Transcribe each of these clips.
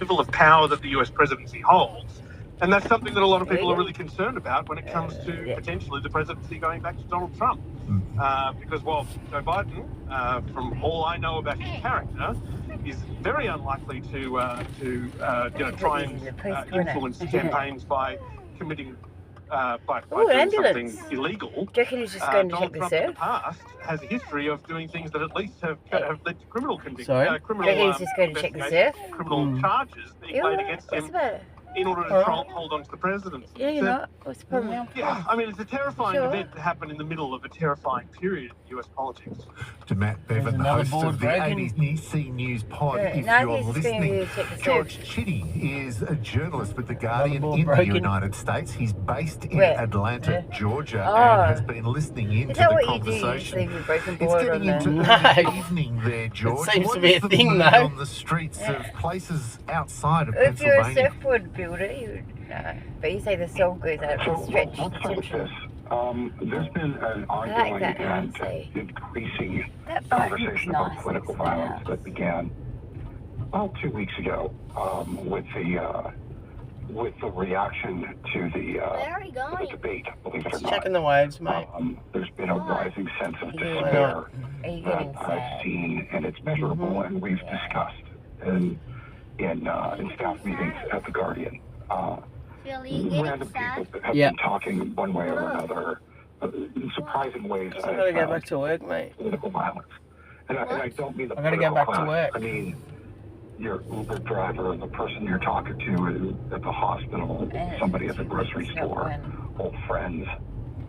level of power that the US presidency holds. And that's something that a lot of people are really concerned about when it comes to potentially the presidency going back to Donald Trump. Because while Joe Biden, from all I know about his character, is very unlikely to try and influence campaigns by committing by doing something illegal. Do you reckon he's just going to check the surf? In the past has a history of doing things that at least have led to criminal convictions. Do you reckon he's just going to check the surf? Criminal charges being made against him in order to hold on to the presidency. Yeah, you're not. What's the problem? Yeah, I mean, it's a terrifying event to happen in the middle of a terrifying period in US politics. To Matt Bevan, the host of the ABC News pod, if you're listening. George Chitty is a journalist with The Guardian in the United States. He's based in Atlanta, Georgia, and has been listening in to the conversation. It's getting into the evening there, George. It seems to be a thing, though. On the streets of places outside of Pennsylvania. If you're a surfboard builder, you would know. But you say the soul goes out for stretch. Let's start with this. There's been an ongoing and increasing conversation about political violence that began about 2 weeks ago with the reaction to the debate. Believe it or not, checking the waves, mate. There's been a rising sense of despair that I've seen, and it's measurable, and we've discussed in staff meetings at The Guardian. Random people that have been talking one way or another in surprising ways. I gotta get back to work, mate. Political violence, and I don't mean the I gotta get back to work. I mean your Uber driver, the person you're talking to at the hospital, somebody at the grocery store, old friends.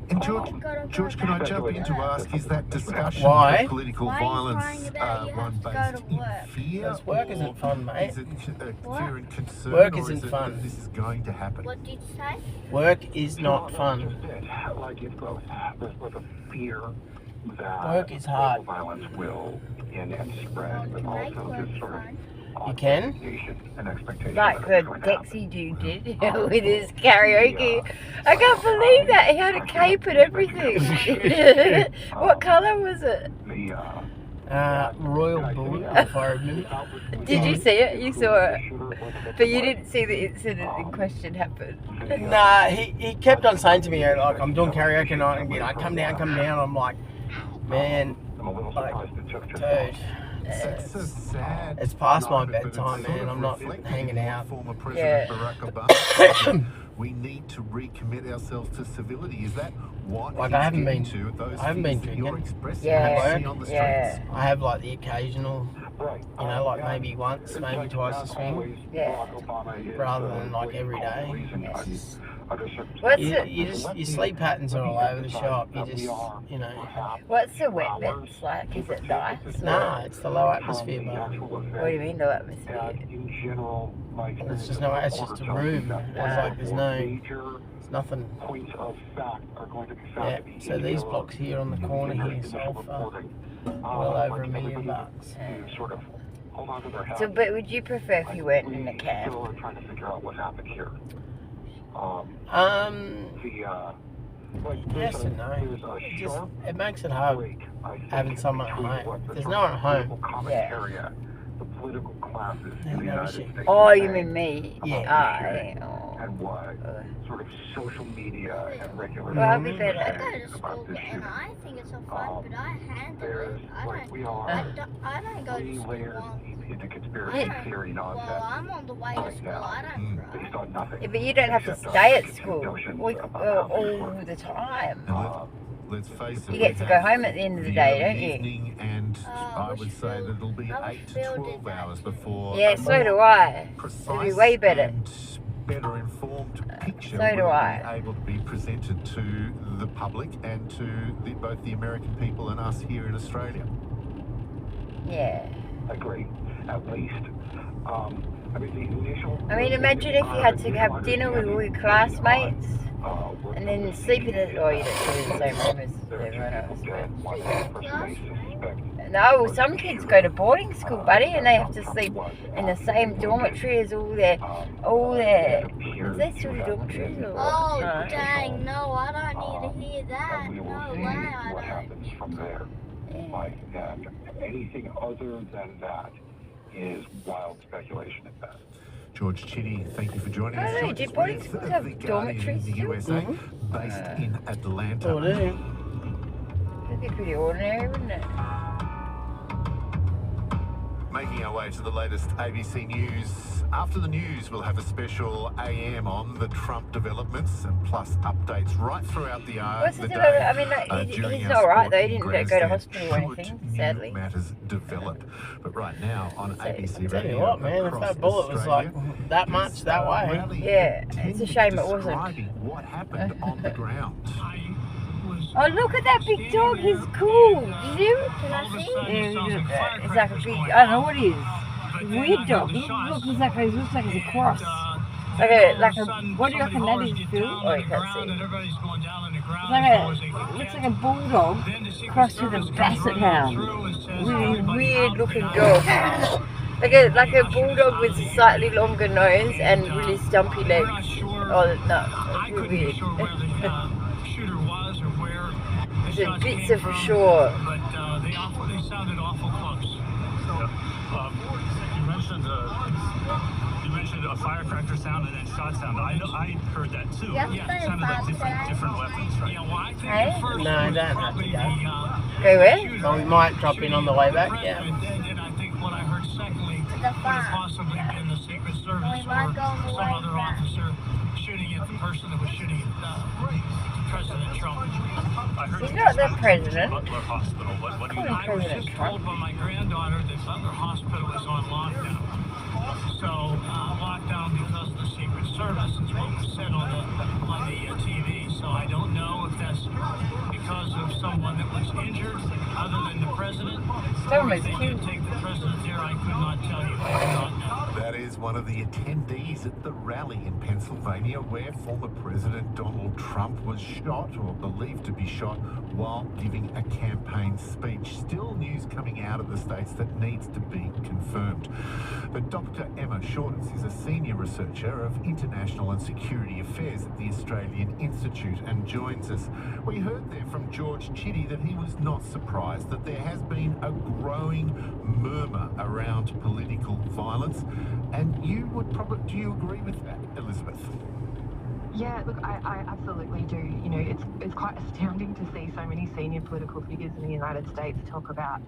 And George, can I jump in to ask, is that discussion of political violence one based in fear? Because work isn't fun, mate. Is it fear and concern? Work isn't fun. This is going to happen. What did you say? Work is not fun. Like it's both. There's both a fear that work is hard. Violence will begin and spread, but also this sort of you can? Like the Dexy dude did with his karaoke. I can't believe that. He had a cape and everything. What colour was it? Royal blue, if I remember. Did you see it? You saw it. But you didn't see the incident in question happen. Nah, he kept on saying to me, like, I'm doing karaoke night, and I come down. I'm like, man, like, dude. It's so sad. It's past my bedtime, man. I'm not hanging out. Former President Barack Obama. We need to recommit ourselves to civility. Is that what? Like I haven't been drinking. You're expressing on the streets. I have like the occasional, like maybe once, maybe twice a swing. Yeah. Rather than like every day. What's your sleep patterns are all over the shop. What's the wet bits like? Is it nice? Nah, it's the low atmosphere bar. What do you mean low atmosphere? It's just no. It's just a room. There's nothing. Yeah. So these blocks here on the corner here sold for well over $1 million. So, but would you prefer if you weren't in a cab? Trying to figure out what happened here. Yes and no. It makes it hard having someone at home. There's no one at home. Yeah. The political classes in the United States. Oh, you mean me? Yeah. And what sort of social media and regular. Well, I'll be better. I go to school and I think it's so fun, but I handle it. I don't go to school. Into conspiracy theory nonsense. Well, I'm on the way to school. I don't based on nothing. Yeah, but you don't have to stay at school all the time. Let's face it. You get to go home at the end of the day, don't you? Evening, and I would say that it'll be 8 to 12 hours before. Yeah, so do I. It'll be way better. And better informed picture So do I. will be able to be presented to the public and to both the American people and us here in Australia. Yeah. Agree, at least. I mean, imagine if you had to have dinner with all your classmates and then sleep in it. Oh, you don't sleep in the same room as everyone else. No, some kids go to boarding school, buddy, and they have to sleep in the same dormitory as all their. Is there still dormitories? Oh, dang, no, I don't need to hear that. No way, I don't. And anything other than that is wild speculation at best. George Chitty, thank you for joining us. Oh, do boarding schools have dormitories in the USA, based in Atlanta. Oh, do you? That'd be pretty ordinary, wouldn't it? Making our way to the latest ABC News. After the news, we'll have a special AM on the Trump developments and plus updates right throughout the What's the the day. I mean, like, During he's our all right sport though. He didn't go to grandstand, hospital or anything, should new sadly. matters develop. But right now on ABC Tell Radio, you what, man, if across that bullet was like Australia, that much that way. rally Yeah, it's a intended shame it wasn't. describing what happened on the ground. Oh, look at that big dog. He's cool. Did you? Can I see? Yeah, look at that. It's like a big, I don't know what it is. Weird dog. Look, it's like it looks like it's a cross. Like a, what do you reckon that is, Phil? Oh, you can't see. It looks like a bulldog crossed with a basset hound. Really weird looking dog. Like a bulldog with a slightly longer nose and really stumpy legs. Oh no, it's really weird. It's a bits of for sure. But they sounded awful close. You mentioned a firecracker sound and then shot sound. I heard that too. Yeah, It sounded like different weapons, right? Yeah, well, I think Hey? the first No, one was don't have to probably go. Go where? Well, we might drop in on the way back, yeah. And I think what I heard secondly The would have farm. possibly been the Secret Service We might go on the or way some other back. officer shooting at the person that was shooting at President Trump. I heard He's you not the just president. Butler Hospital. What do you Call him I was President just Trump. told by my granddaughter that Butler Hospital is on lockdown. So lockdown because of the Secret Service is what was said on the TV. So I don't know if that's because of someone that was injured other than the president. Someone Or was if they killed. did take the president there, I could not tell you. I do not know. That is one of the attendees at the rally in Pennsylvania where former President Donald Trump was shot or believed to be shot while giving a campaign speech. Still news coming out of the States that needs to be confirmed. But Dr. Emma Shorters is a senior researcher of international and security affairs at the Australian Institute and joins us. We heard there from George Chitty that he was not surprised that there has been a growing murmur around political violence. And do you agree with that, Elizabeth? Yeah, look, I absolutely do. You know, it's quite astounding to see so many senior political figures in the United States talk about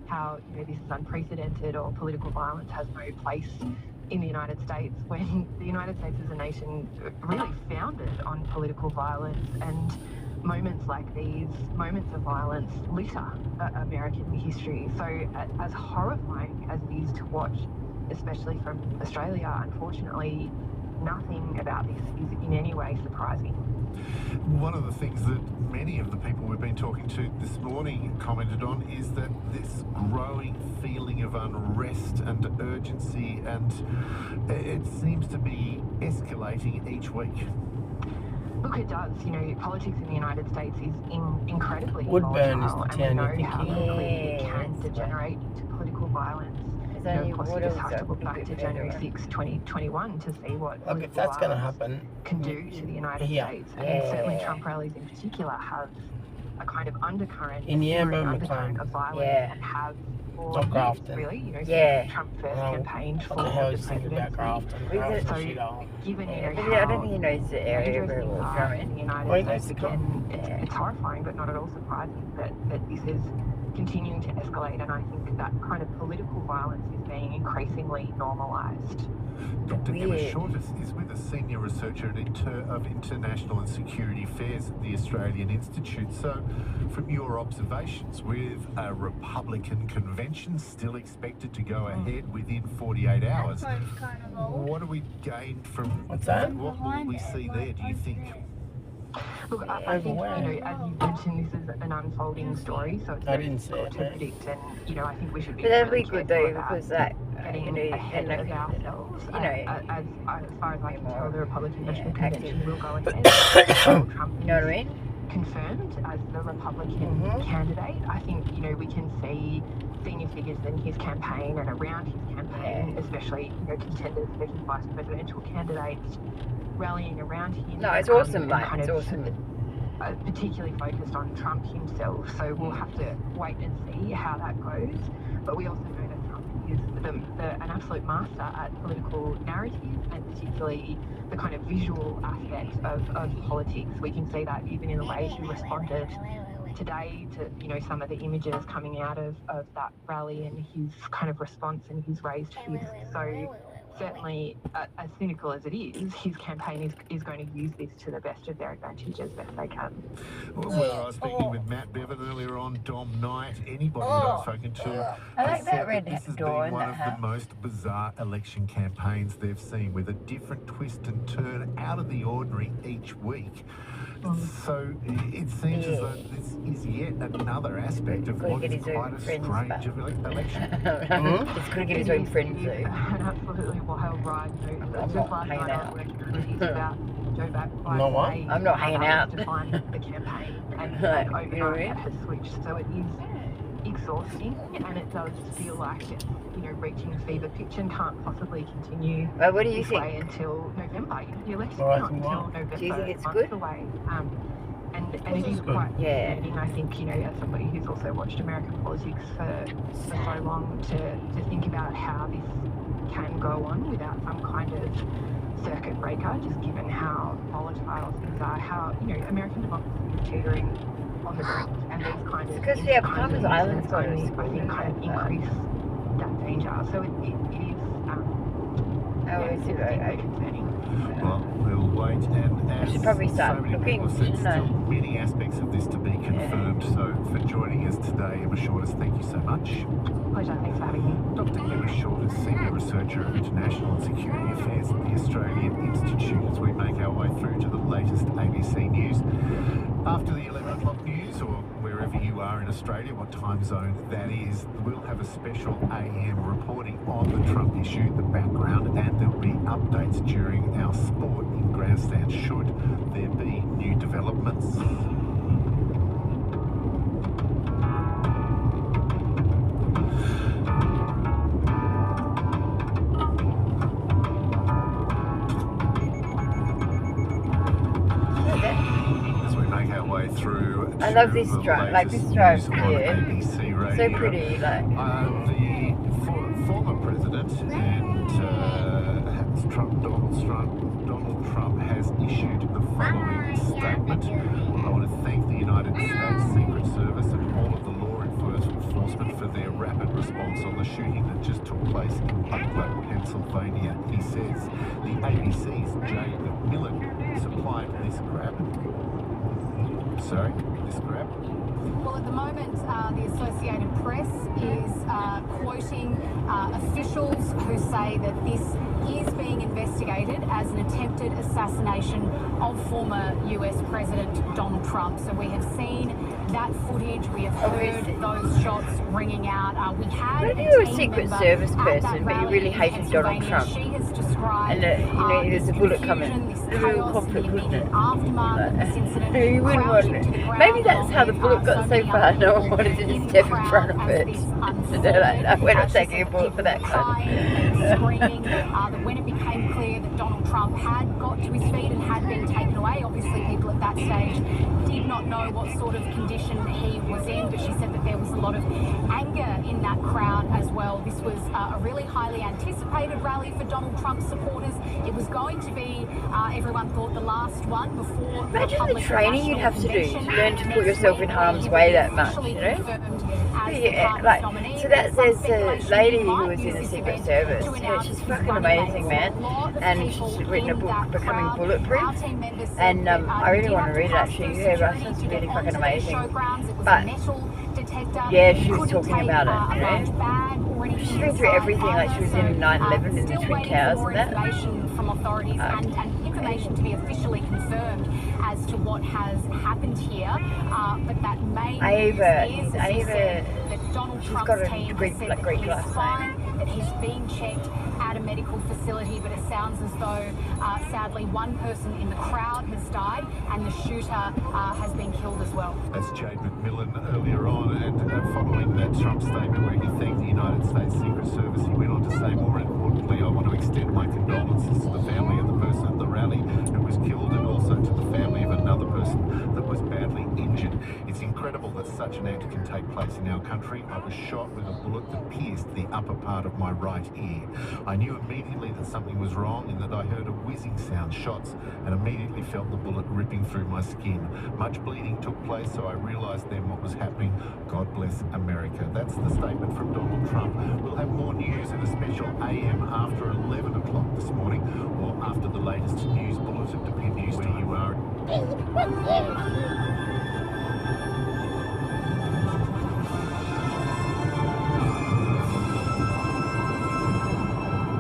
how, you know, this is unprecedented or political violence has no place in the United States when the United States is a nation really founded on political violence, and moments like these, moments of violence, litter American history. So as horrifying as it is to watch, especially from Australia, unfortunately, nothing about this is in any way surprising. One of the things that many of the people we've been talking to this morning commented on is that this growing feeling of unrest and urgency, and it seems to be escalating each week. Look, it does. You know, politics in the United States is incredibly Woodburn is volatile, the and we town know you're how thinking. quickly it Yeah, can degenerate into political violence. There's You know, only of course, we water just have to look back to everywhere. January 6, 2021 to see what Look, if political that's going to violence happen, can do to the United Yeah. States. And Yeah. certainly Trump rallies in particular have a kind of undercurrent, In Yamba, an McLean. undercurrent of violence, Yeah. and have for Not years, Grafton. really. You know, Yeah. since Trump first Well, campaigned for what the hell the is thinking about presidency. Grafton? Is it- Grafton So, shit hole. given, you Yeah, know, but how I don't think he knows the area very dangerous well. things are in the United Well, he States, knows the again, Yeah. it's horrifying, but not at all surprising that this is continuing to escalate. And I think that kind of political violence is being increasingly normalised. Dr. Emma Weird. Shorters is with a senior researcher of international and security affairs at the Australian Institute. So, from your observations, with a Republican convention still expected to go ahead within 48 hours, That phone's kind of old. what do we gain from What's that? what will we see there, do you think? Look, I think, you know, as you mentioned, this is an unfolding story, so it's I very didn't see difficult it, to no. predict. And, you know, I think we should be But that'd really be good careful though, about because that, getting you know, ahead then of I ourselves. you know, As far as I can tell, the Republican National yeah, Convention will go ahead. Donald Trump you know what I mean? confirmed as the Republican Mhm. candidate. I think, you know, we can see senior figures in his campaign and around his campaign, especially, you know, contenders for his vice presidential candidates rallying around him. No, it's awesome, and mate. kind It's of, awesome. particularly focused on Trump himself. So we'll have to wait and see how that goes. But we also know that Trump is the an absolute master at political narrative, and particularly the kind of visual aspect of politics. We can see that even in the way he responded today to, you know, some of the images coming out of that rally and his kind of response and his raised fist. So certainly, as cynical as it is, his campaign is going to use this to the best of their advantage as best they can. Well, I was speaking with Matt Bevan earlier on, Dom Knight, anybody that I've spoken to, I like that red this has door been in one that of house. the most bizarre election campaigns they've seen, with a different twist and turn out of the ordinary each week. So it seems as though this is yet another aspect of what is quite a strange election. It's going to get his own friends though. An absolutely wild ride. I'm not hanging out. About Joe Biden. Not what? I'm not hanging out. Define the campaign and You know what I mean? overnight has switched. So it is exhausting, and it does feel like it's, you know, reaching a fever pitch and can't possibly continue Well, what do you this think? way until November. The election's Well, I not think until what? November. Do you think it's months good? away. And it is good. quite Yeah. fascinating, I think, you know, as somebody who's also watched American politics for so long, to think about how this can go on without some kind of circuit breaker, just given how volatile things are, how, you know, American democracy is teetering on the brink, and these kind of Because we have Bahamas Islands got only, us. I think, kind of increase that danger. So it is Is it? deeply concerning. Well, we'll wait, and as should probably start so many looking, people said, shouldn't I? still many aspects of this to be confirmed. So for joining us today, Emma Shorters, thank you so much. Pleasure, thanks for having me. Dr. Emma Shorters, Senior Researcher of International and Security Affairs at the Australian Institute, as we make our way through to the latest ABC News. After the 11 o'clock news, or wherever you are in Australia, what time zone that is, we'll have a special AM reporting on the Trump issue, the background, and there'll be updates during our sport in grandstand should there be new developments. As we make our way through, I love this the drive, like this latest drive news on here. ABC Radio. So pretty, like. The former president and Donald Trump has issued the following statement. I want to thank the United States Secret Service and all of the law enforcement for their rapid response on the shooting that just took place in Butler, Pennsylvania. He says the ABC's Jay McMillan supplied this grab. Sorry, this grab. Well, at the moment, the Associated Press is quoting officials who say that this is being investigated as an attempted assassination of former US President Donald Trump. So we have seen that footage, we have heard those shots ringing out. We had What if you were a Secret Service person, but you really hated Donald Trump? She has described, And you know, there's a bullet coming. this A little chaos, the conflict, wouldn't immediate it? aftermath of this incident. You wouldn't want crouching to the it. ground Maybe that's how the while bullet got so many far. others No one wanted to just step in front of it. They're like, no, we're not taking a bullet for that crying kind. and screaming that when it became clear that Donald Trump had got to his feet and had been taken away, obviously people at that stage did not know what sort of condition he was in, but she said that there was a lot of anger in that crowd as well. This was a really highly anticipated rally for Donald Trump supporters. It was going to be, everyone thought, the last one before Imagine the training you'd have to do to learn to put yourself in harm's way that much, you know? Yeah, like, so there's a lady who was in the Secret Service. Yeah, she's fucking amazing, man. And she's written a book, Becoming Bulletproof. And I really want to read it, actually. Yeah, Russell's really fucking amazing. But, yeah, she was talking about it, you know? She's been through everything, like she was in 9/11 in the Twin Towers and that. From authorities and information to be officially confirmed as to what has happened here, but that main news is that Donald she's Trump's got a team Greek, has said like, that Greek he is last fine, name. that he's being checked at a medical facility, but it sounds as though, sadly, one person in the crowd has died and the shooter has been killed as well. That's Jay McMillan earlier on, and following that Trump statement where he thanked the United States Secret Service, he went on to say, more importantly, I want to extend my condolences to the family of the person at the rally who was killed, and also to the family of another person that was badly injured. It's incredible that such an act can take place place in our country, I was shot with a bullet that pierced the upper part of my right ear. I knew immediately that something was wrong and that I heard a whizzing sound, shots, and immediately felt the bullet ripping through my skin. Much bleeding took place, so I realised then what was happening. God bless America. That's the statement from Donald Trump. We'll have more news in a special AM after 11 o'clock this morning, or after the latest news bulletin, depending where you are.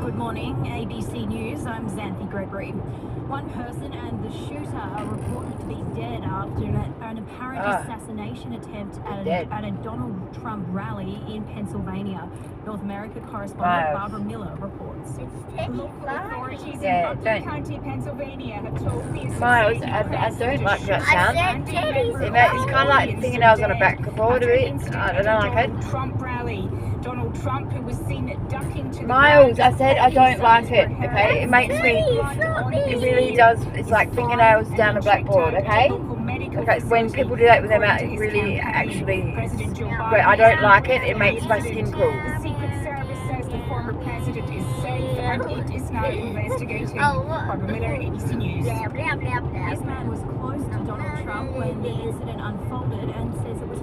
Good morning, ABC News. I'm Xanthi Gregory. One person and the shooter are reported to be dead after an apparent assassination attempt at a Donald Trump rally in Pennsylvania. North America correspondent Barbara Miller reports. Authorities in Buckley County, Pennsylvania have told me Miles, I don't like that sound. It's kind of like fingernails on a backboard. I don't like it. Trump rally. Donald Trump, who was seen ducking to the Miles, I said I don't like it, okay? It makes me, it really does, it's like fingernails down a blackboard, okay? Okay, when people do that with their mouth, it really actually, but I don't like it, it makes my skin crawl. The Secret Service says the former president is safe and it is now investigating. Barbara Miller, ABC News. This man was close to Donald Trump when the incident unfolded and says it was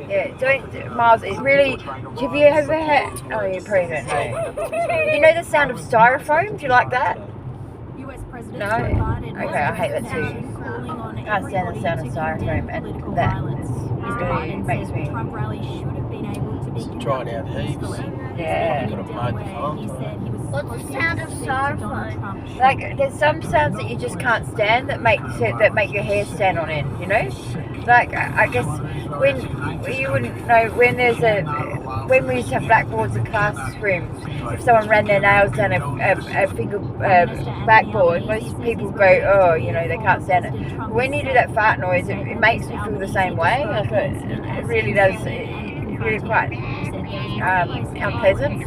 Yeah, don't, Miles, it really, have you ever had, oh you probably don't know. You know the sound of styrofoam? Do you like that? No? Okay, I hate that too. I can't stand the sound of styrofoam and that really makes me... Try it out heaps. Yeah. What's the sound of styrofoam? Like, there's some sounds that you just can't stand that make your hair stand on end, you know? Like, I guess when you wouldn't know when when we used to have blackboards in classrooms, if someone ran their nails down a finger backboard, most people go, oh, you know, they can't stand it. When you do that fart noise, it makes me feel the same way. Like it really does. It's really quite unpleasant.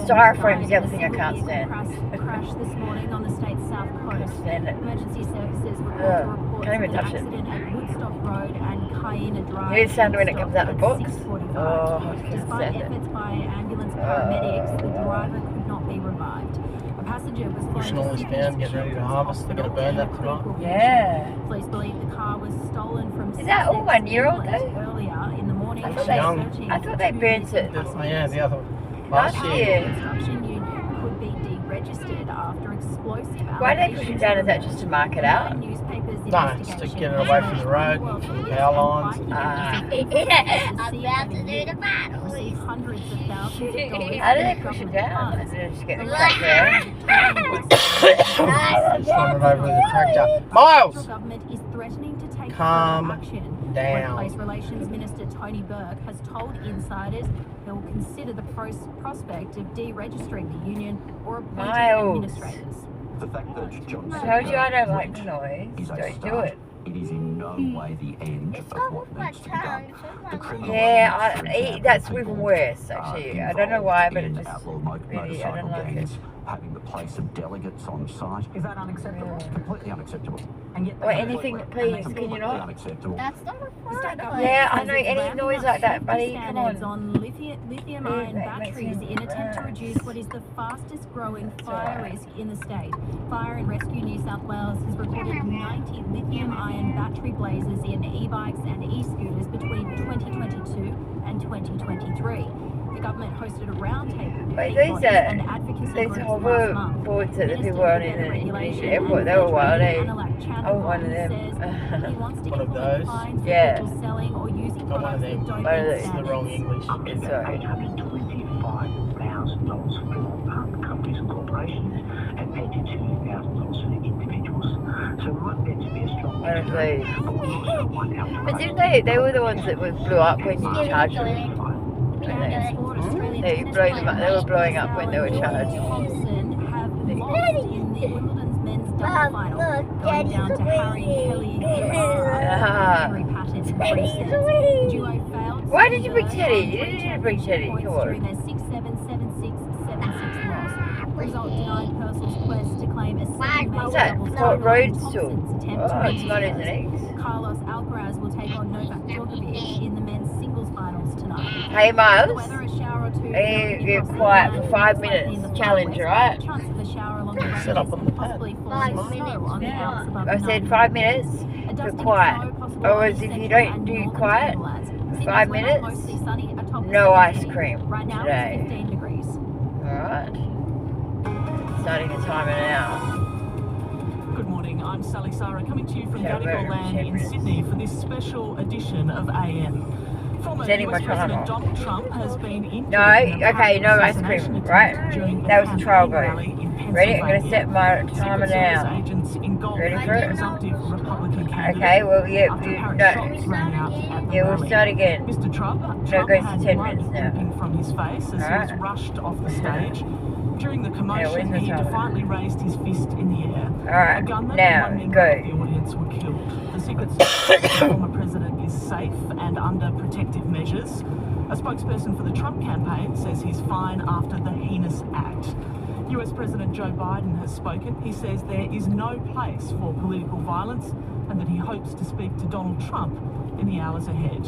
Styrofoam is the other thing I can't stand. Crash this morning on the state's south coast. Emergency services Can't even touch it. at Woodstock Road and Cayena Drive. You hear the sound when it comes out of the box? Oh, I can't Despite stand it. efforts by ambulance paramedics, the driver could not be revived. A passenger was Pushing all this down, getting ready to harvest. They're going to burn that tonight. Yeah. Police believe the car was stolen from Is that all 1 year old though? earlier in the morning. I thought they burnt it Yeah, the other last year. Construction unit could be deregistered after explosive. Why do they push it down? Is that just to mark it out? No, just to get it away from the road, from the power lines. I'm about to do the battle. Hundreds of thousands of dollars. How do they push it down? Is it just getting back there? Run it over with a tractor. Miles! The government is threatening to take Calm action. down. Workplace Relations Minister Tony Burke has told insiders he will consider the prospect of deregistering the union or appointing administrators. The fact that Johnson I told you I don't like the noise. Don't do it. It is in no way the end It's of not what my needs to be done. tongue. The criminal Yeah, that's even worse actually. I don't know why, but it just outlaw really, I don't motorcycle like it. gangs having the place of delegates on site. Is that unacceptable? Completely unacceptable. And yet Or anything, please, can you completely not? unacceptable. That's not a fart. Yeah, I know, any noise like that, buddy, come on. Lithium-ion batteries in attempt to reduce what is the fastest growing fire risk in the state. Fire and Rescue New South Wales has reported 90 lithium-ion battery blazes in e-bikes and e-scooters between 2022 and 2023. The government hosted a roundtable Wait, with these and advocacy these groups hover last month. boards that the Minister people are on for in the Regulation airport, and they were wild, eh? Anilak I want one of Chandler them. says he wants to One of implement those? fines for Yeah. people selling or using Got one of products that them. don't One of meet those. It's the wrong standards. English. Sorry. $825,000 for companies and corporations and $82,000 for individuals. So we want there to be a strong One of those. but we also want our But didn't they were the ones that blew up when you charged them? They were blowing up when they were charged. Thompson have lost in the Wimbledon's men's double final, going down to Harry and Kelly Henry Patton in 3 sets. The duo failed. Why did you bring Teddy? You didn't need to bring Teddy. Come Through on. their 6-7, 7-6, 7-6 loss. Result denied Purcell's quest to claim a What's that? Port Roadstool. Oh, it's not, isn't it? Carlos Alcaraz will take on Novak Djokovic in the men's singles finals tonight. Hey, Miles. Whether a shower or two. You're quiet for 5 minutes. Challenge, right? Chance of a shower along the way. Set up on the pad. Possibly falling snow on the Alps above I said 5 minutes for quiet. Otherwise, if you don't do quiet, 5 minutes, no ice cream today. 15 degrees. Alright. Starting the timer now. Good morning, I'm Sally Sarah coming to you from Yeah, Gadigal Land in Sydney for this special edition of AM. Former Setting my US President timer. Donald Trump has been injured No, okay, no ice cream, right? That was a trial vote. Ready? I'm going to set my timer now. Ready for it? Okay, well, yeah, we'll start again. Mr. Trump No, it goes to 10 minutes now. From his face as he was rushed off the stage. During the commotion, he defiantly raised his fist in the air. Alright, now, go. The audience were killed. The Secret Service of the former president is safe and under protective measures. A spokesperson for the Trump campaign says he's fine after the heinous act. US President Joe Biden has spoken. He says there is no place for political violence and that he hopes to speak to Donald Trump in the hours ahead.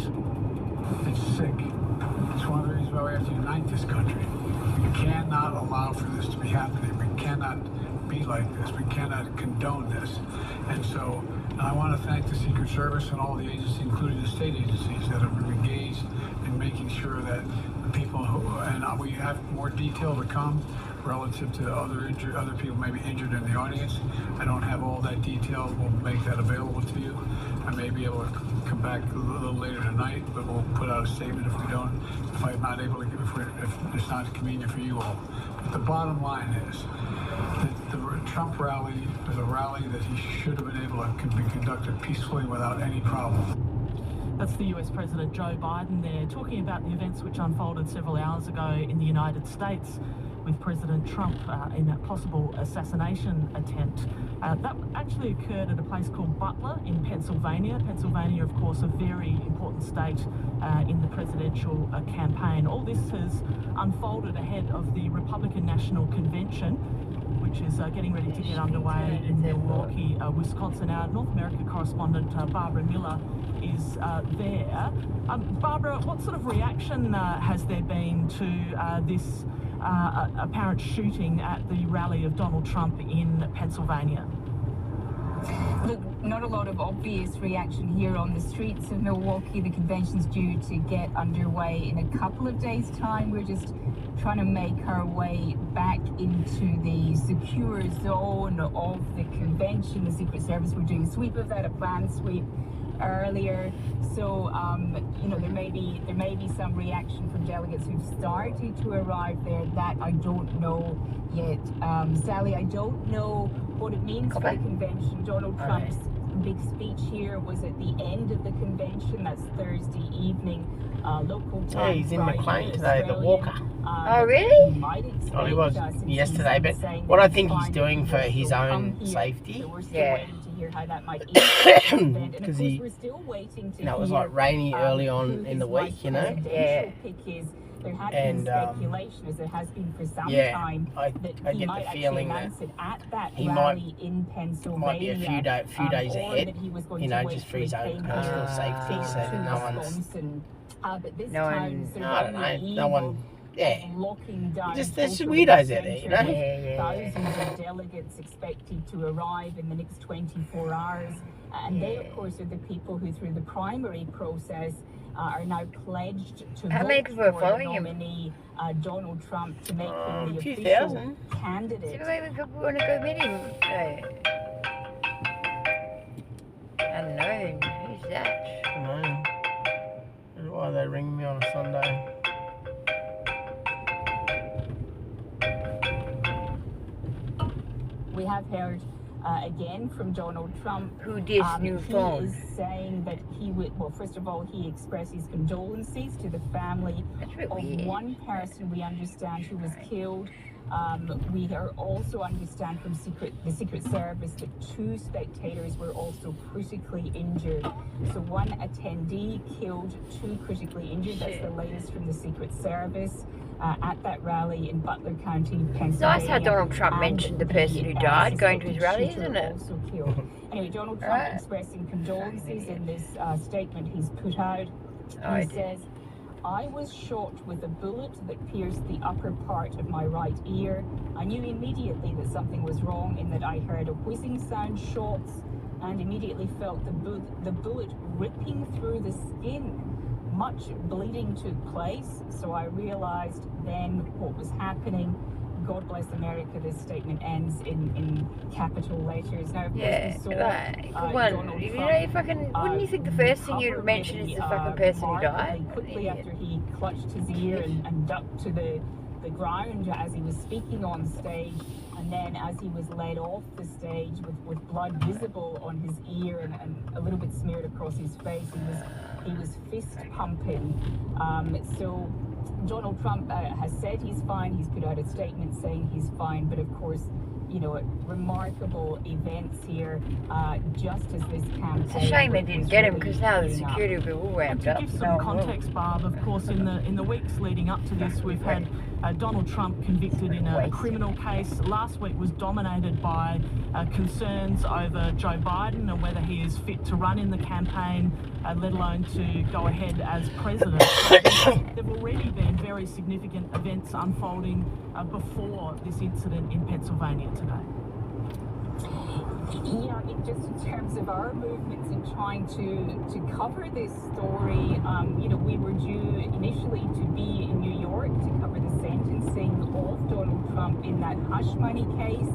It's sick. It's one of the reasons why we have to unite this country. We cannot allow for this to be happening. We cannot be like this. We cannot condone this. And so I want to thank the Secret Service and all the agencies, including the state agencies, that have been engaged in making sure that the people who, and we have more detail to come relative to other people maybe injured in the audience. I don't have all that detail. We'll make that available to you. I may be able to come back a little later tonight, but we'll put out a statement if I'm not able to, if it's not convenient for you all. But the bottom line is that the Trump rally was a rally that he should have been able to be conducted peacefully without any problem. That's the US President Joe Biden there talking about the events which unfolded several hours ago in the United States with President Trump in a possible assassination attempt. That actually occurred at a place called Butler in Pennsylvania. Pennsylvania, of course, a very important state in the presidential campaign. All this has unfolded ahead of the Republican National Convention, which is getting ready to get underway in Milwaukee, Wisconsin. Our North America correspondent, Barbara Miller, is there. Barbara, what sort of reaction has there been to this apparent shooting at the rally of Donald Trump in Pennsylvania? Look, not a lot of obvious reaction here on the streets of Milwaukee. The convention's due to get underway in a couple of days' time. We're just trying to make our way back into the secure zone of the convention. The Secret Service were doing a sweep of that, a planned sweep earlier. So, there may be some reaction from delegates who've started to arrive there. That I don't know yet. Sally, I don't know what it means for the convention. Donald Trump's big speech here was at the end of the convention. That's Thursday evening, local time. Yeah, he's in McLean today, the Walker. Oh, really? Oh, he was yesterday, but what I think he's doing for his own safety, because he, it was like rainy early on in the week, Yeah. There had been speculation, as there has been for some time, that he might actually announce it at that rally in Pennsylvania. Might be a few days ahead, just for his own personal safety, so that no one's. But this time, locking down. There's some weirdos out there, Thousands of delegates expected to arrive in the next 24 hours. And they, of course, are the people who, through the primary process, are now pledged to vote for the nominee, Donald Trump, to make him the official candidate. So maybe people want to go meet him. Unknown. Who's that? No. Why are they ringing me on a Sunday? We have heard again from Donald Trump, who this new phone. He is saying that he would, well, first of all, he expressed his condolences to the family of one person we understand who was killed. We also understand from the Secret Service that 2 spectators were also critically injured. So 1 attendee killed, 2 critically injured. That's the latest from the Secret Service. at that rally in Butler County, Pennsylvania. It's nice how Donald Trump mentioned the person who died going to his rally, isn't it? Also killed. Anyway, Donald Trump expressing condolences in this statement he's put out. He says, "I was shot with a bullet that pierced the upper part of my right ear. I knew immediately that something was wrong in that I heard a whizzing sound, shots, and immediately felt the bullet ripping through the skin. Much bleeding took place, so I realized then what was happening. God bless America." This statement ends in capital letters. Now, of course, we saw Donald you Trump, know, you fucking, wouldn't you think the first thing you'd mention is the fucking person who died? Quickly after he clutched his ear and ducked to the ground as he was speaking on stage, and then as he was led off the stage with blood visible on his ear and a little bit smeared across his face, he was fist pumping. So Donald Trump has said he's fine. He's put out a statement saying he's fine, but of course, you know, remarkable events here, just as this campaign. It's a shame they didn't get him, because now the security will be all ramped up. To give some context, Barb, of course, in the weeks leading up to this, we've had Donald Trump convicted in a criminal case. Last week was dominated by concerns over Joe Biden and whether he is fit to run in the campaign, let alone to go ahead as president. There have already been very significant events unfolding before this incident in Pennsylvania today. Yeah, I mean, just in terms of our movements in trying to cover this story, you know, we were due initially to be in New York to cover the sentencing of Donald Trump in that hush money case.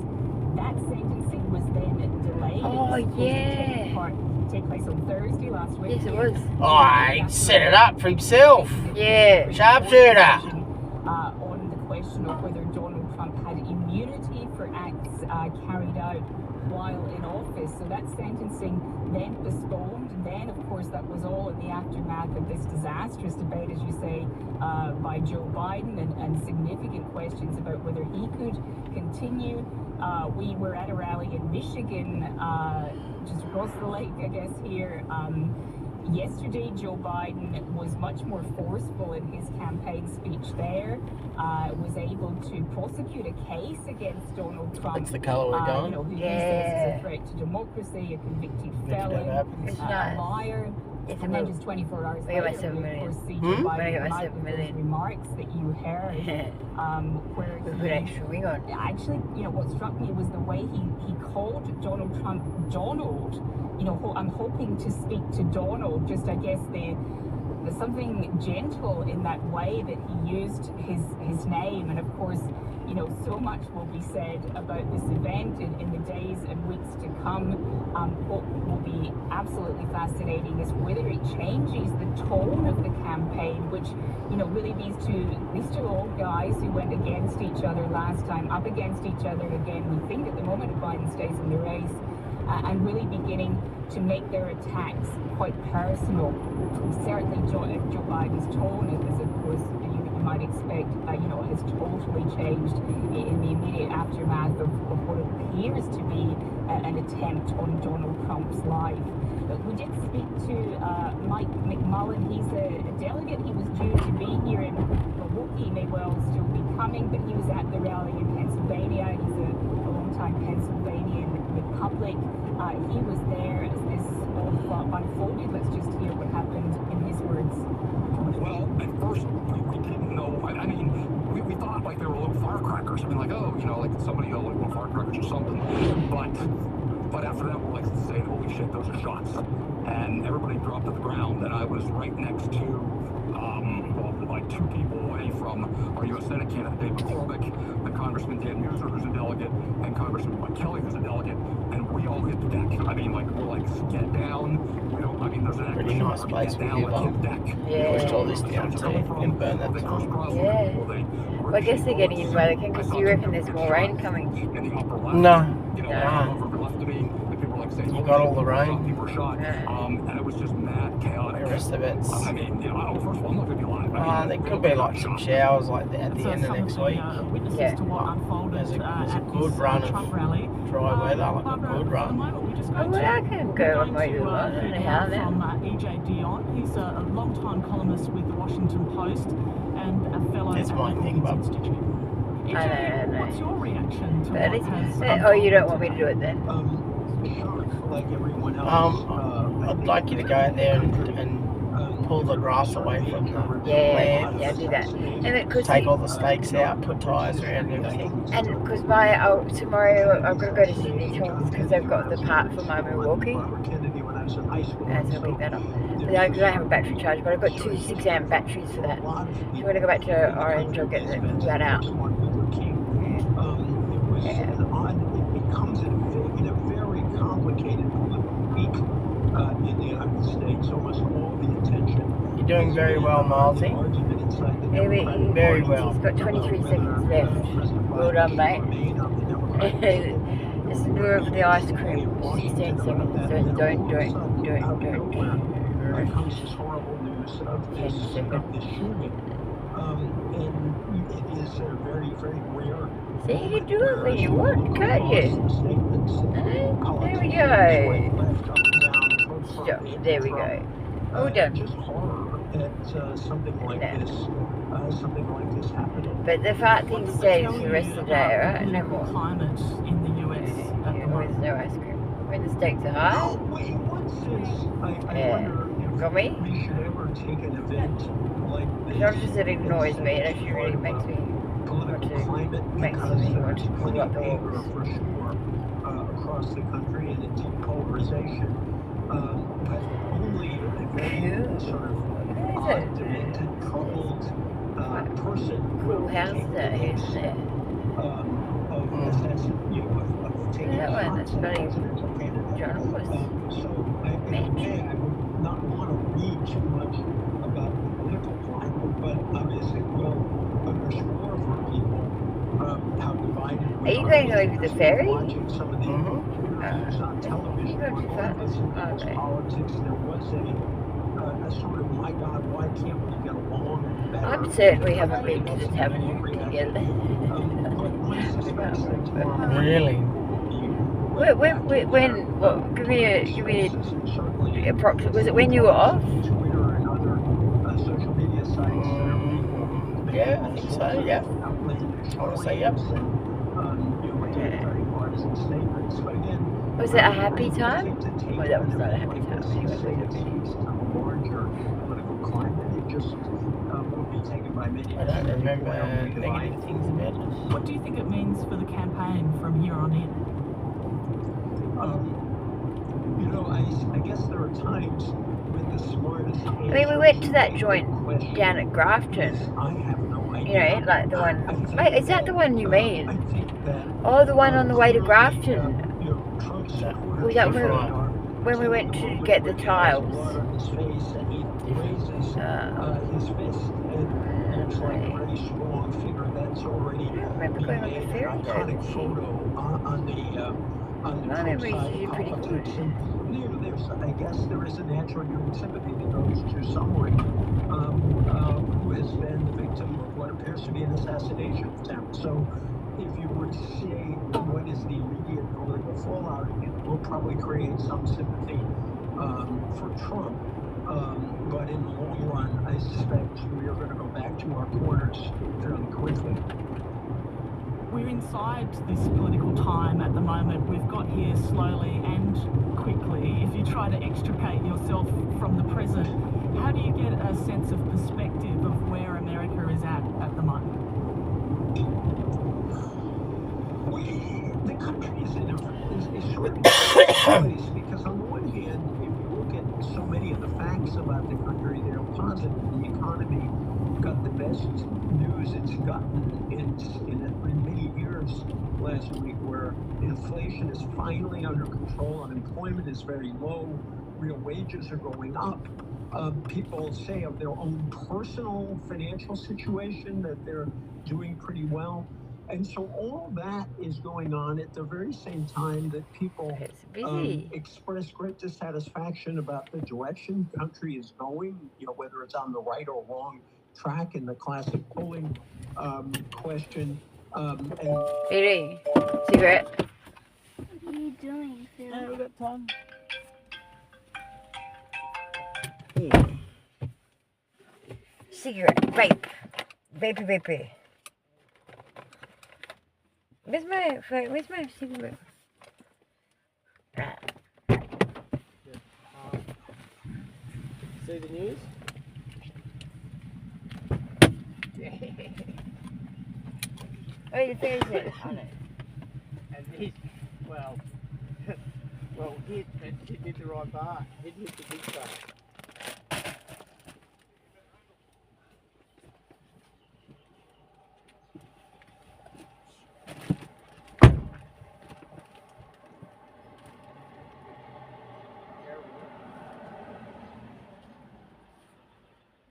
That sentencing was then delayed. Oh, yeah. Take place on Thursday last week. Yes, it was. Oh, he set it up for himself. Yeah. Sharpshooter. On the question of whether Donald Trump had immunity for acts carried out while in office. So that sentencing then postponed. And then, of course, that was all in the aftermath of this disastrous debate, as you say, by Joe Biden and significant questions about whether he could continue. We were at a rally in Michigan, just across the lake, I guess, here. Yesterday, Joe Biden was much more forceful in his campaign speech there, was able to prosecute a case against Donald Trump. That's the colour we're going. You know, who he says is a threat to democracy, a convicted felon, a liar. And then just 24 hours later, we of course see Joe Biden remarks that you heard, where he, actually, you know, what struck me was the way he called Donald Trump Donald. You know, I'm hoping to speak to Donald. Just, I guess, there's something gentle in that way that he used his name. And of course, you know, so much will be said about this event in the days and weeks to come. What will be absolutely fascinating is whether it changes the tone of the campaign, which, you know, really these two old guys who went against each other last time, up against each other again, we think at the moment Biden stays in the race, and really beginning to make their attacks quite personal. Certainly Joe Biden's tone is, of course, you might expect, you know, has totally changed in the immediate aftermath of what appears to be an attempt on Donald Trump's life. But we did speak to Mike McMullen. He's a delegate. He was due to be here in Milwaukee, may well still be coming, but he was at the rally in Pennsylvania. He's a long-time Pennsylvanian Republic. He was there as this all unfolded. Let's just hear what happened in his words. Well, at first, we didn't know. I mean, we thought like they were little firecrackers. I mean, like, oh, you know, like somebody like little firecrackers or something. But after that, we're like saying, holy shit, those are shots. And everybody dropped to the ground. And I was right next to, like 2 people away from our U.S. Senate candidate, Dave McCormick, and Congressman Dan Muser, who's a delegate, and Congressman Mike Kelly, who's a delegate. And we all hit the deck. I mean, like, we're like, get down. We don't, I mean, there's an pretty nice place down, like, hit the deck. Yeah. Pushed all this down too. You can burn that down. Yeah. Well, I guess they're getting in where they can, because you reckon there's more rain coming? No. You got all the rain. People were shot. And it was just mad chaotic. rest of it's... I mean, you know, first of all, I'm not going to be live. There could be like some showers like that at the end of next week. Witnesses to what unfolded There's a at good this run Trump of rally. dry weather, like a good run. Well, I can go on my own. I don't know how now. From E.J. Dion. He's a long-time columnist with the Washington Post and a fellow That's at my the thing, Brookings Institute. I know. What's your reaction to But what has oh, you don't want me to do it then? Like everyone else. I'd like you to go out there and pull the grass away from the land. Yeah, do that. And take all the stakes out, put tyres around everything. And because tomorrow I've got to go to Sydney Tours because they've got the part for my Milwaukee. So I'll pick that up. Because I don't have a battery charge, but I've got 2 6-amp batteries for that. So when I go back to Orange, I'll get that out. It becomes in a very complicated political week in the United States. Almost all the attention. You're doing very well, Marty. Very well. He's got 23 seconds left. Well done, mate. It's the lure of the ice cream. 16 seconds. Don't. Here comes this horrible news of this shooting. And it is a very, very rare. See, you can do it when you want, can't you? There we go. Stop. There we go. All done. Just horror at something like this happening. But the fart thing stays for the rest of the day, right? No more. Climate in the US at the moment. With no ice cream. When the stakes are high. Oh, wait, what's this? I wonder Got me? we should ever take an event like this. Not just that it annoys me, it actually really makes me want to pull up the walls. For sure, across the country and a deep polarization. But only a very sort of odd, demented, troubled person Cool house there, isn't it? of taking That one, that's very candidate. journalist. So I would not want to read too much about the political climate, but obviously will underscore for people how divided we Are you going over the ferry? Watching some of the news on television on politics, there was a sort of, my God, why can't we get along better? I'm certain we haven't been to the tavern together. Really? When what, give me a approximate, was it when you were off? Yeah, I think so, yeah. I want to say yep. Was it a happy time? Well, that was not a happy time I don't remember negative things about it. What do you think it means for the campaign from here on in? You know, I guess there are times when the smartest... I mean, we went to that joint down at Grafton. I have no idea. You know, like the one... Wait, is that the one you mean? Oh, the one on the way to Grafton. Was that when we went to get the tiles? Remember going on the ferry My memory is usually pretty good. I guess there is a natural human sympathy that goes to someone who has been the victim of what appears to be an assassination attempt. So if you were to say what is the immediate political fallout, it will probably create some sympathy for Trump. But in the long run, I suspect we are going to go back to our corners fairly quickly. We're inside this political time at the moment. We've got here slowly and quickly. If you try to extricate yourself from the present, how do you get a sense of perspective of where America is at the moment? The country is in a sort of place because on the one hand, if you look at so many of the facts about the country, they're positive. The economy got the best news it's gotten in many years last week, where inflation is finally under control, unemployment is very low, real wages are going up. People say of their own personal financial situation that they're doing pretty well. And so all that is going on at the very same time that people express great dissatisfaction about the direction the country is going, you know, whether it's on the right or wrong track in the classic polling question. Really? Cigarette? What are you doing, Phil? Yeah, we've got time. Yeah. Cigarette. Vape. Vapey. Where's my cigarette? See the news? Oh, the Thursday on it. And he's, well, hit the right bar. Hit the big bar.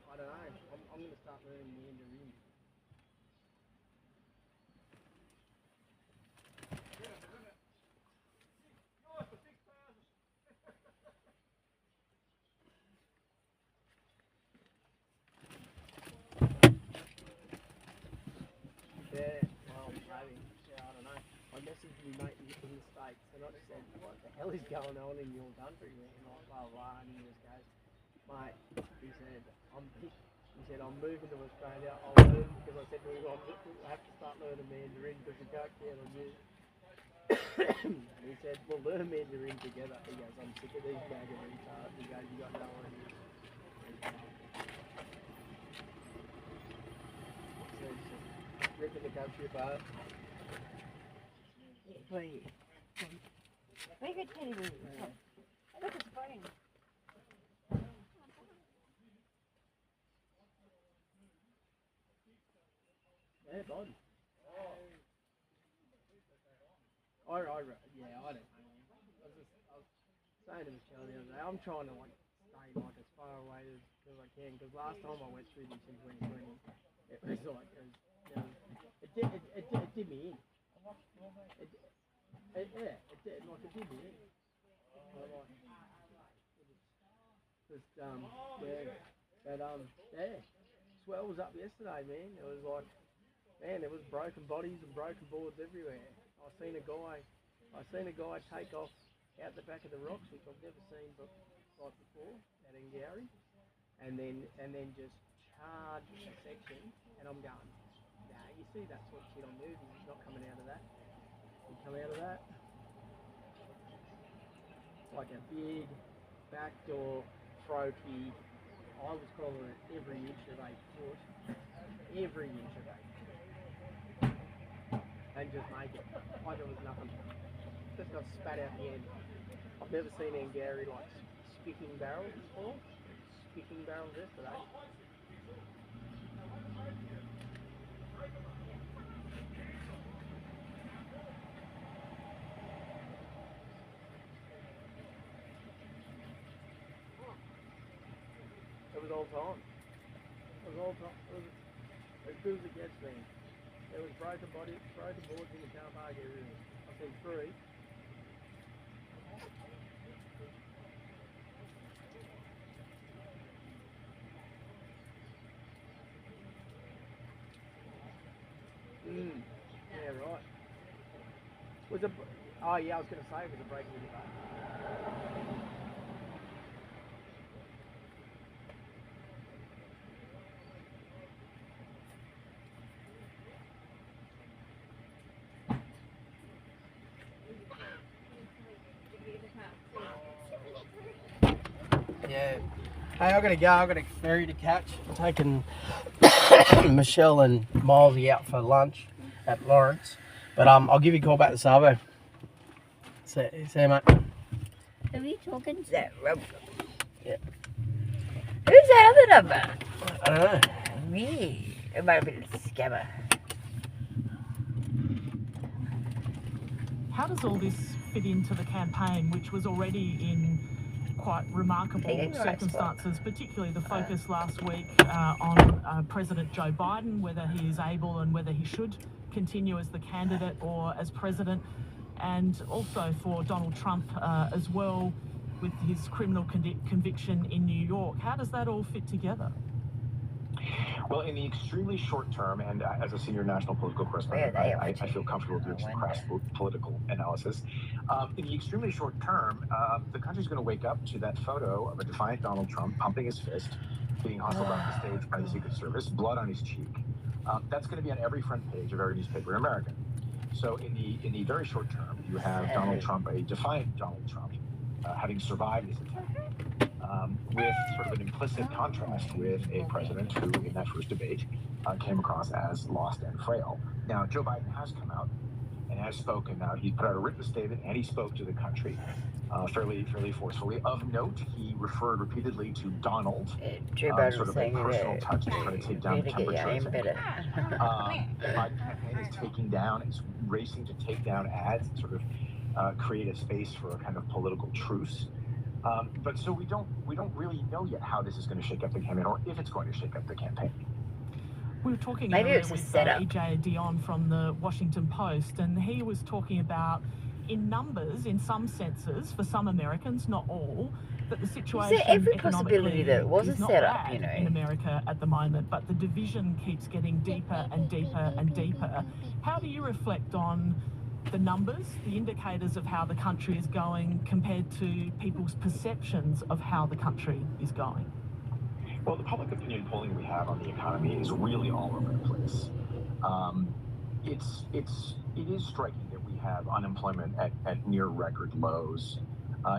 I don't know. I'm going to start learning Mandarin. Yeah, well, maybe. Yeah, I don't know. I messaged my mate in the States and I just said, what the hell is going on in your country, man? Like, blah, blah, and he just goes, mate, he said, I'm moving to Australia, I'll learn, because I said to him, I have to start learning Mandarin because we can't count on you. And he said, we'll learn Mandarin together. He goes, I'm sick of these gagging retards. He goes, you got no idea. So he's just ripping the country apart. Wait. Where you teddy bear? Look, it's funny. Yeah, bud. I don't know. I was saying to Michelle the other day, I'm trying to like stay like as far away as I can, because last time I went through this in 2020, it was like, it did me in. It did me in. Swell was up yesterday, man. It was like, man, there was broken bodies and broken boards everywhere. I seen a guy take off out the back of the rocks, which I've never seen before at Ngari, and then just charge a section, and I'm going, nah, you see that sort of shit on movies, he's not coming out of that. He come out of that like a big backdoor trophy. I was calling it every inch of 8 foot, every inch of 8 foot, and just make it like it was nothing. Just got spat out the end. I've never seen Ngari like spicking barrels before. Spicking barrels yesterday. It was all time. It was all time. It was as good as it gets, man. There was broken boards in the car park area. I think 3. Yeah, right. Oh yeah, I was going to say it was a break in the back. Yeah. Hey, I gotta go. I got a ferry to catch. I'm taking Michelle and Milesy out for lunch at Lawrence. But I'll give you a call back this Arvo. See you, mate. Are we talking to that rope? Yeah. Who's that other number? I don't know. Me. It might have been a scammer. How does all this fit into the campaign, which was already in quite remarkable circumstances, particularly the focus last week on President Joe Biden, whether he is able and whether he should continue as the candidate or as president, and also for Donald Trump as well, with his criminal conviction in New York. How does that all fit together? Well, in the extremely short term, and as a senior national political correspondent, I feel comfortable doing some political analysis. In the extremely short term, the country's going to wake up to that photo of a defiant Donald Trump pumping his fist, being hustled off the stage by the Secret Service, blood on his cheek. That's going to be on every front page of every newspaper in America. So in the very short term, you have Donald Trump, a defiant Donald Trump, having survived his attack. With sort of an implicit contrast with a president who, in that first debate, came across as lost and frail. Now, Joe Biden has come out and has spoken. He put out a written statement and he spoke to the country fairly forcefully. Of note, he referred repeatedly to Donald, sort of a personal touch to try to take down the temperature. The Biden campaign is taking down, is racing to take down ads and sort of create a space for a kind of political truce. But so we don't really know yet how this is going to shake up the campaign, or if it's going to shake up the campaign. We were talking Maybe earlier it's a with setup. E.J. Dion from the Washington Post, and he was talking about, in numbers, in some senses, for some Americans, not all, that the situation every possibility that it was is a not setup, bad you know, in America at the moment, but the division keeps getting deeper and deeper and deeper. How do you reflect on the numbers, the indicators of how the country is going compared to people's perceptions of how the country is going? Well, the public opinion polling we have on the economy is really all over the place. It is striking that we have unemployment at near record lows.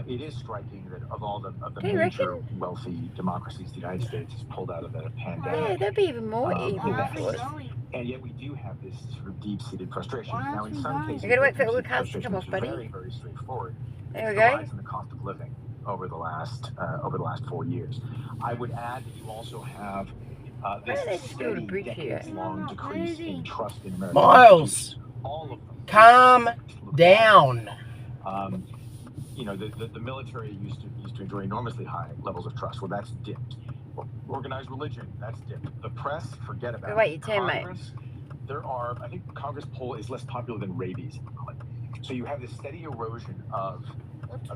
It is striking that of all the major wealthy democracies, the United States has pulled out of the pandemic. Yeah, that'd be even more evil. And yet we do have this sort of deep-seated frustration. Now, in some cases, you gotta wait for all the cars to come off, buddy. Very, very straightforward. There we the go. rise in the cost of living over the last 4 years. I would add that you also have this steady, decades-long decrease in trust in America. Miles, all of them. Calm down. You know, the military used to enjoy enormously high levels of trust. Well, that's dipped. Organized religion, that's dipped. The press, forget about it. Wait, your turn, mate. There are, I think Congress poll is less popular than rabies. So you have this steady erosion of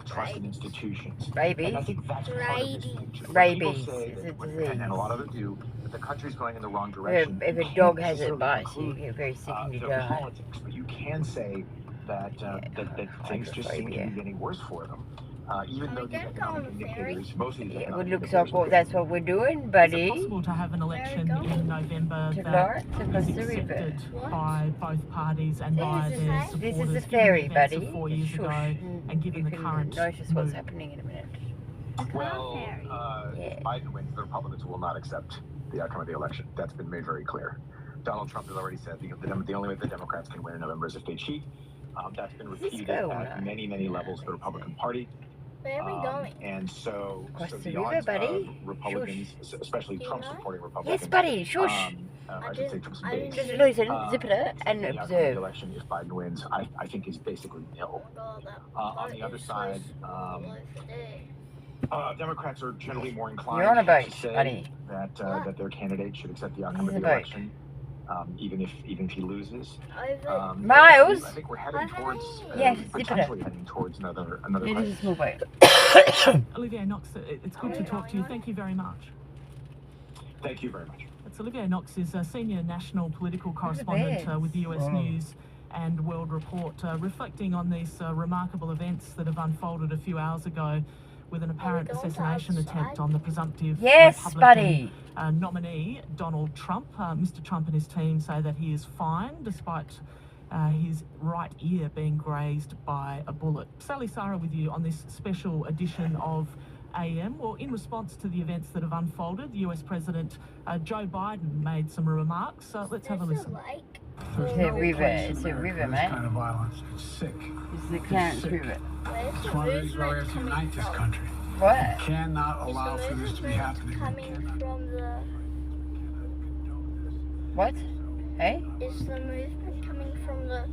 trust in institutions. Rabies? And I think that's part of this picture. Rabies People say is that, a disease. and a lot of them do, that the country's going in the wrong direction. If a dog has it bites you, get very sick and you die. Politics, but you can say that things just seem to be getting worse for them. Even though these economic indicators, most of these It looks like that's what we're doing, buddy. Is it possible to have an election in November that is accepted by both parties and by their supporters? This is the ferry, buddy. 4 years ago, and given the current notice what's happening in a minute. Well, Biden wins. The Republicans will not accept the outcome of the election. That's been made very clear. Donald Trump has already said the only way the Democrats can win in November is if they cheat. That's been repeated at many levels of the Republican Party. Where are we going? And so the the river, odds buddy. of Republicans, especially Trump-supporting Republicans. Yes, buddy, shush. I should say Trump's base. Just listen, zip it up, and the outcome of observe. the election, if Biden wins, I think is basically nil. On the other side, Democrats are generally more inclined You're on a boat, to say buddy. that their candidate should accept the outcome This of is the a boat. election. Even if he loses, Miles. I think we're heading towards potentially heading towards another It is a small boat. Olivier Knox, it's good to talk to you. Thank you very much. Thank you very much. It's Olivier Knox, is a senior national political correspondent with the US News and World Report, reflecting on these remarkable events that have unfolded a few hours ago with an apparent assassination attempt on the presumptive Republican nominee, Donald Trump. Mr. Trump and his team say that he is fine, despite his right ear being grazed by a bullet. Sally Sarah with you on this special edition of AM. Well, in response to the events that have unfolded, the US President Joe Biden made some remarks. Let's have a listen. It's a river, mate. This kind of violence. It's sick. It's the Clarence River. It's one of the reasons why we have to unite this country. What? We cannot allow for this to be happening. What? Hey? Is the movement coming from the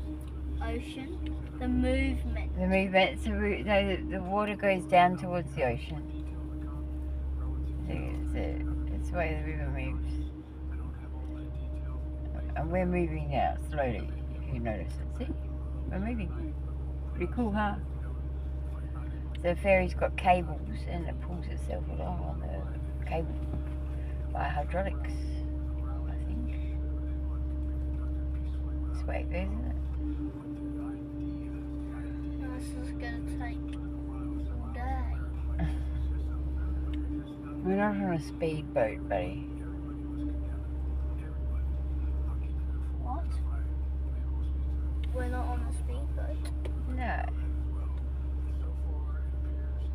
ocean? The movement. The movement, so the water goes down towards the ocean. It's the way the river moves. And we're moving now, slowly. You notice it, see? We're moving. Pretty cool, huh? So the ferry's got cables and it pulls itself along on the cable by hydraulics, I think. This way it goes, isn't it? This is going to take all day. We're not on a speedboat, buddy. What? We're not on a speedboat? No.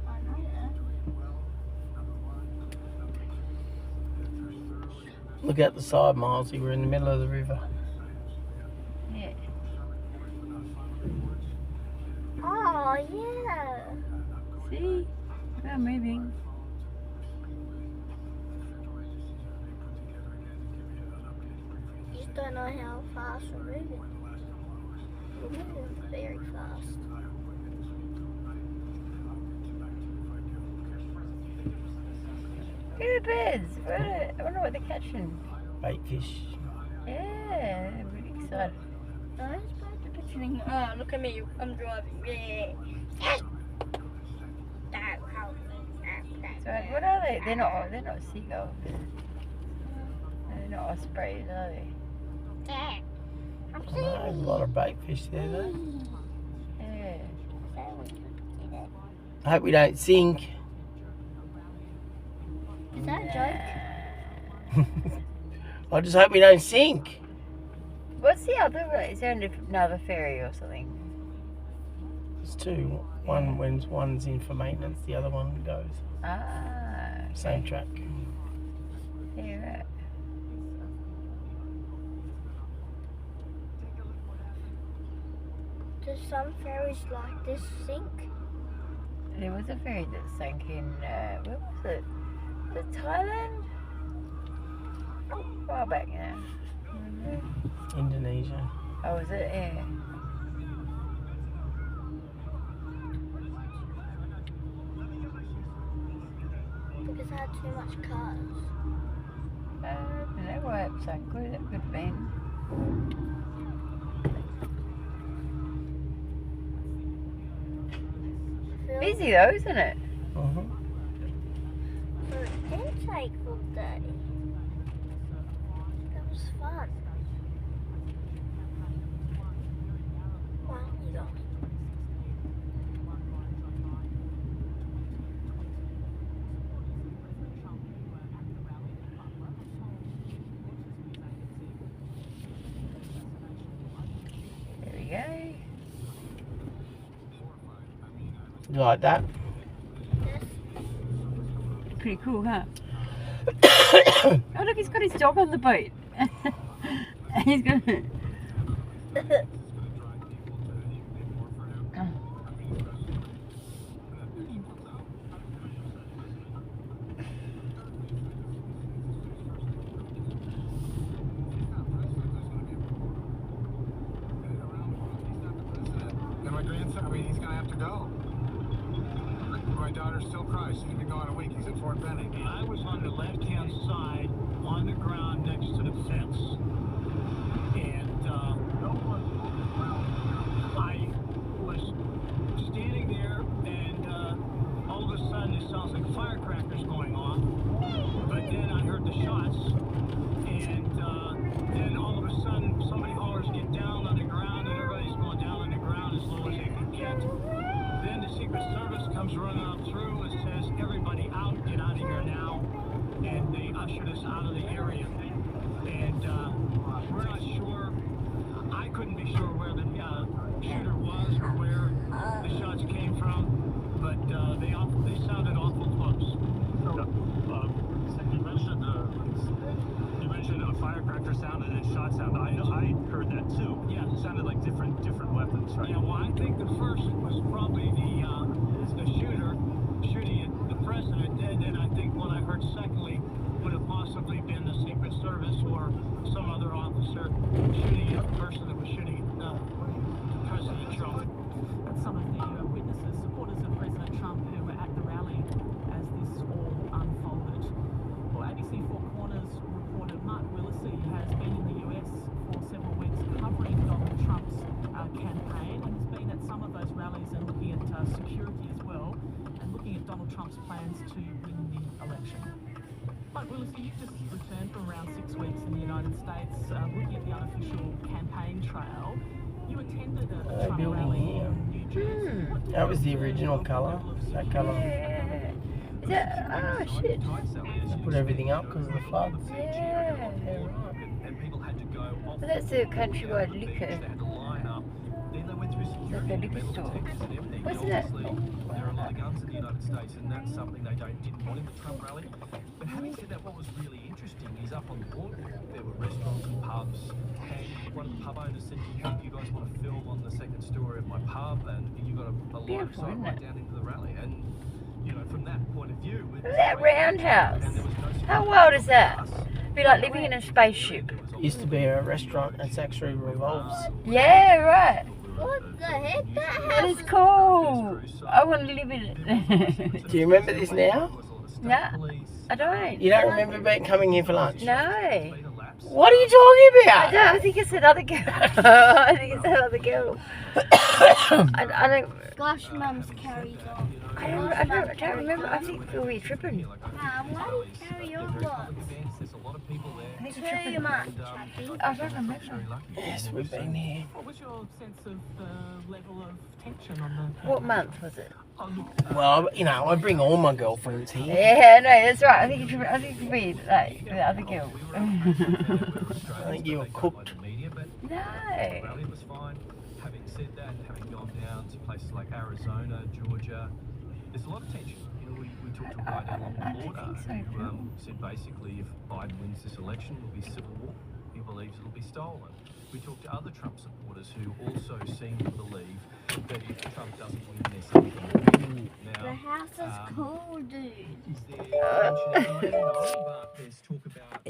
I know that. Look out the side, Milesy. We're in the middle of the river. Yeah. Oh, yeah. See? We're moving. You just don't know how fast we're moving. We're moving very fast. Look at the birds. I wonder what they're catching. Bait fish. Yeah, I'm really excited. Those birds are pitching. Oh, look at me. I'm driving. Yeah. So what are they? They're not seagulls. They're not ospreys, are they? There's a lot of bait fish there, though. Yeah. I hope we don't sink. Is that a joke? I just hope we don't sink. What's the other way? Is there another ferry or something? There's two. One's in for maintenance, the other one goes. Ah. Okay. Same track. Yeah, right. Do some ferries like this sink? There was a ferry that sank in, where was it? Was it Thailand? A while back now. Indonesia. Oh, was it? Yeah. Because I had too much cars. I don't know why it sank. Could have been. Busy though, isn't it? Mm-hmm. So it did take all day. That was fun. Wow, you got me. There we go. You like that? Pretty cool, huh? Oh, look, he's got his dog on the boat. He's got. And my grandson, he's going to have to go. My daughter still cries. She's been gone a week. He's at Fort Benning. I was on the left-hand side, on the ground next to the fence. And I was standing there, and all of a sudden it sounds like firecrackers going off. But then I heard the shots, and then all of a sudden somebody hollers, "Get down on the ground," and everybody's going down on the ground as low as they can get. Then the Secret Service comes running up through and says, "Everybody out, get out of here now." And they ushered us out of the area. And we're not sure, I couldn't be sure where the shooter was or where the shots came from, but they sounded awful close. You mentioned a firecracker sound and then shot sound. I heard that too. Yeah, it sounded like different weapons, right? Yeah, well, I think the first was probably the shooter shooting at the president, and then I think what I heard secondly would have possibly been the Secret Service or some other officer shooting at the person that was shooting at President Trump. That's some of the witnesses, supporters of President Trump who were at the rally as this all unfolded. Well, ABC Four Corners reporter Mark Willisey has been in the US for Right, Willis, so you just returned from around 6 weeks in the United States, looking at the unofficial campaign trail. You attended a Trump rally in New Jersey. That was the original colour. That colour. Yeah. Is that, oh shit. They put everything up because of the floods. Yeah. Well, that's a countrywide liquor. Like a liquor store. What's that? There are a lot of guns in the United States, and that's something they didn't want in the Trump rally. But having said that, what was really interesting is up on the border, there were restaurants and pubs, and one of the pub owners said, "Do you guys want to film on the second story of my pub?" And you got a line of sight right down into the rally. And you know, from that point of view, Look at that roundhouse. How wild is that? It'd be like living in a spaceship. Used to be a restaurant that's actually revolves. Yeah, right. What the heck? That is cool. I want to live in it. Do you remember this now? No, I don't. You don't remember coming here for lunch? No. What are you talking about? I think it's another girl. I think it's another girl. I don't. Gosh, Mum's carries on. I don't remember. I think we were tripping. Why do you carry on lots? I think we're Too tripping. much. I don't remember. Yes, we've been here. What was your sense of the level of tension on the... What month was it? Well, you know, I bring all my girlfriends here. Yeah, no, that's right. I think it should be like the other girl. I think you were cooked. No. Rally was fine. Having said that, having gone down to places like Arizona, Georgia, there's a lot of tension. You know, we talked to a guy down on the border who said basically if Biden wins this election, it'll be civil war. He believes it'll be stolen. We talked to other Trump supporters who also seem to believe that if Trump doesn't win, there's something now. The house is cool, dude. Is there tension? I don't know, but there's talk about